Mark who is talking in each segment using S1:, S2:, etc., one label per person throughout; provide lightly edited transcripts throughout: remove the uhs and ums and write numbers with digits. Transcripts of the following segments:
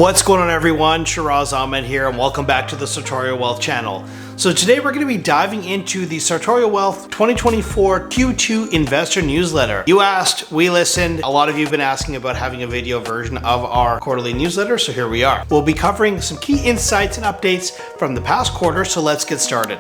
S1: What's going on, everyone? Shiraz Ahmed here, and welcome back to the Sartorial Wealth channel. So today we're going to be diving into the Sartorial Wealth 2024 Q2 investor newsletter. You asked, we listened. A lot of you have been asking about having a video version of our quarterly newsletter, so here we are. We'll be covering some key insights and updates from the past quarter, so let's get started.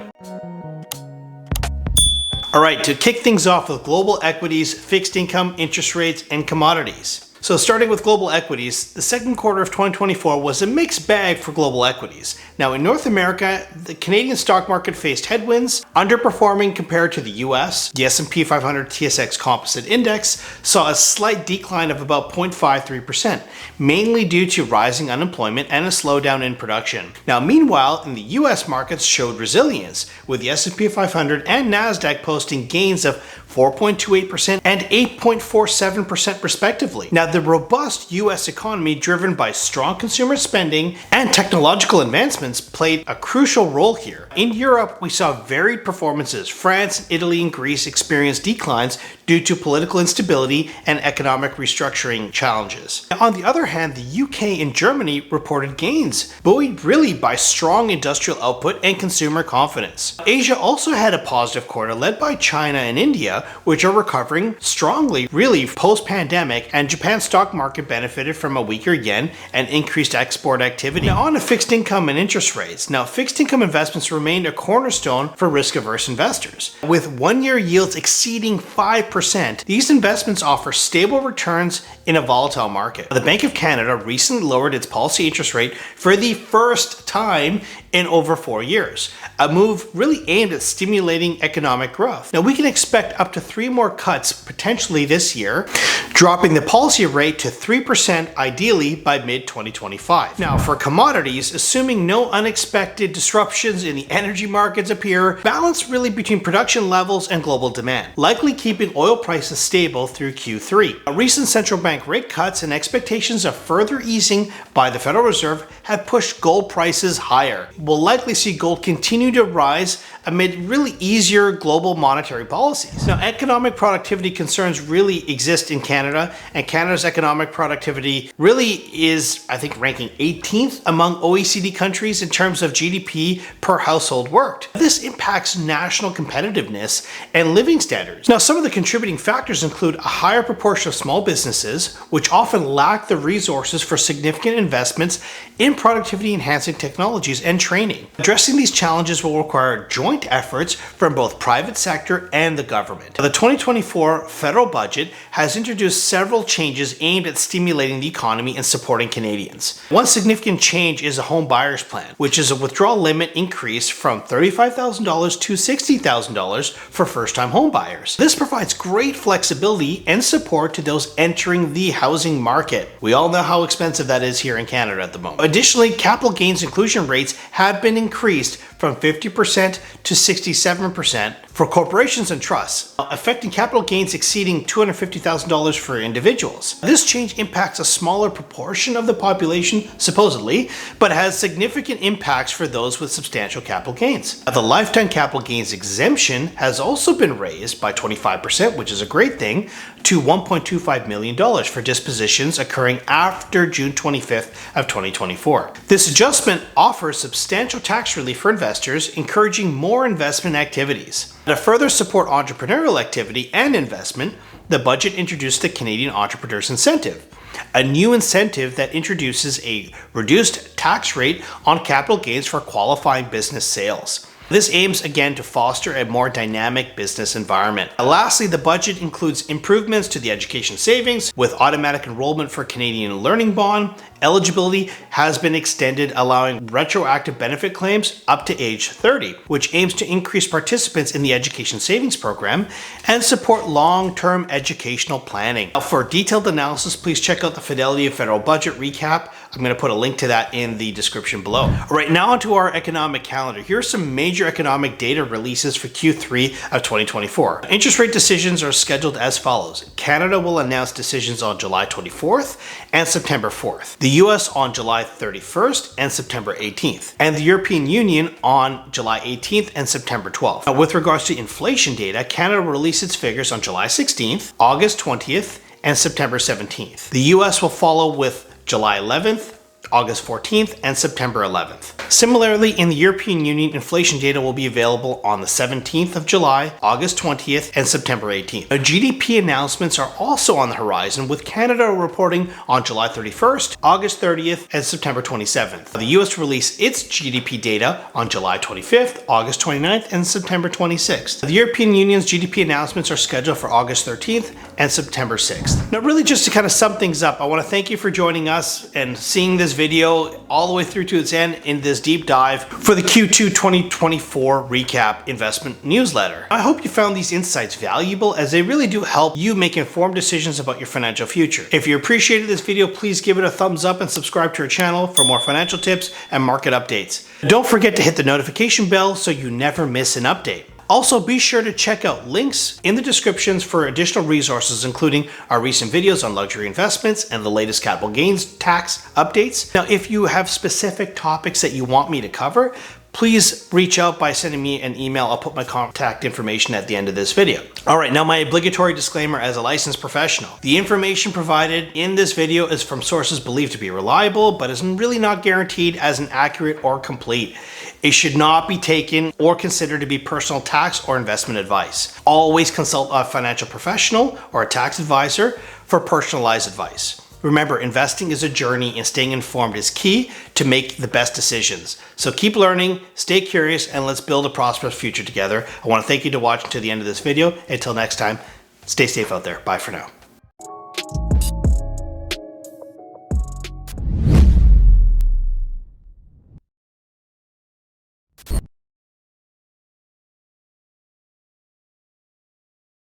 S1: All right, to kick things off with global equities, fixed income, interest rates, and commodities. So starting with global equities, the second quarter of 2024 was a mixed bag for global equities. Now in North America, the Canadian stock market faced headwinds, underperforming compared to the US. The S&P 500 TSX Composite Index saw a slight decline of about 0.53%, mainly due to rising unemployment and a slowdown in production. Now meanwhile, in the US markets showed resilience, with the S&P 500 and NASDAQ posting gains of 4.28% and 8.47% respectively. Now the robust US economy, driven by strong consumer spending and technological advancements, played a crucial role here. In Europe, we saw varied performances. France, Italy, and Greece experienced declines due to political instability and economic restructuring challenges. Now, on the other hand, the UK and Germany reported gains, buoyed really by strong industrial output and consumer confidence. Asia also had a positive quarter, led by China and India, which are recovering strongly really post-pandemic, and Japan's stock market benefited from a weaker yen and increased export activity. Now on to fixed income and interest rates. Now fixed income investments remained a cornerstone for risk-averse investors. With one-year yields exceeding 5%, these investments offer stable returns in a volatile market. The Bank of Canada recently lowered its policy interest rate for the first time in over 4 years, a move really aimed at stimulating economic growth. Now we can expect up to 3 more cuts potentially this year, dropping the policy rate to 3% ideally by mid-2025. Now for commodities, assuming no unexpected disruptions in the energy markets appear, balance really between production levels and global demand, likely keeping oil prices stable through Q3. Recent central bank rate cuts and expectations of further easing by the Federal Reserve have pushed gold prices higher. We'll likely see gold continue to rise amid really easier global monetary policies. Now, economic productivity concerns really exist in Canada, and Canada's economic productivity really is, I think, ranking 18th among OECD countries in terms of GDP per household worked. This impacts national competitiveness and living standards. Now, some of the contributing factors include a higher proportion of small businesses, which often lack the resources for significant investments in productivity-enhancing technologies and training. Addressing these challenges will require joint efforts from both private sector and the government. The 2024 federal budget has introduced several changes aimed at stimulating the economy and supporting Canadians. One significant change is a home buyer's plan, which is a withdrawal limit increase from $35,000 to $60,000 for first-time home buyers. This provides great flexibility and support to those entering the housing market. We all know how expensive that is here in Canada at the moment. Additionally, capital gains inclusion rates have been increased from 50% to 67% for corporations and trusts, affecting capital gains exceeding $250,000 for individuals. This change impacts a smaller proportion of the population, supposedly, but has significant impacts for those with substantial capital gains. The lifetime capital gains exemption has also been raised by 25%, which is a great thing, to $1.25 million for dispositions occurring after June 25th of 2024. This adjustment offers substantial tax relief for investors, encouraging more investment activities. To further support entrepreneurial activity and investment, the budget introduced the Canadian Entrepreneurs Incentive, a new incentive that introduces a reduced tax rate on capital gains for qualifying business sales. This aims again to foster a more dynamic business environment. Lastly, the budget includes improvements to the education savings with automatic enrollment for Canadian Learning Bond. Eligibility has been extended, allowing retroactive benefit claims up to age 30, which aims to increase participants in the education savings program and support long-term educational planning. Now, for detailed analysis, please check out the Fidelity Federal Budget Recap. I'm going to put a link to that in the description below. All right, now onto our economic calendar. Here are some major economic data releases for Q3 of 2024. Interest rate decisions are scheduled as follows. Canada will announce decisions on July 24th and September 4th. The US on July 31st and September 18th. And the European Union on July 18th and September 12th. Now, with regards to inflation data, Canada will release its figures on July 16th, August 20th, and September 17th. The US will follow with July 11th, August 14th, and September 11th. Similarly, in the European Union, inflation data will be available on the 17th of July, August 20th, and September 18th. Now, GDP announcements are also on the horizon, with Canada reporting on July 31st, August 30th, and September 27th. The US released its GDP data on July 25th, August 29th, and September 26th. The European Union's GDP announcements are scheduled for August 13th and September 6th. Now, really just to kind of sum things up, I want to thank you for joining us and seeing this video all the way through to its end in this deep dive for the Q2 2024 Recap Investment Newsletter. I hope you found these insights valuable, as they really do help you make informed decisions about your financial future. If you appreciated this video, please give it a thumbs up and subscribe to our channel for more financial tips and market updates. Don't forget to hit the notification bell so you never miss an update. Also, be sure to check out links in the descriptions for additional resources, including our recent videos on luxury investments and the latest capital gains tax updates. Now, if you have specific topics that you want me to cover, please reach out by sending me an email. I'll put my contact information at the end of this video. All right, now my obligatory disclaimer as a licensed professional. The information provided in this video is from sources believed to be reliable, but is really not guaranteed as an accurate or complete. It should not be taken or considered to be personal tax or investment advice. Always consult a financial professional or a tax advisor for personalized advice. Remember, investing is a journey, and staying informed is key to make the best decisions. So keep learning, stay curious, and let's build a prosperous future together. I want to thank you for watching to the end of this video. Until next time, stay safe out there. Bye for now.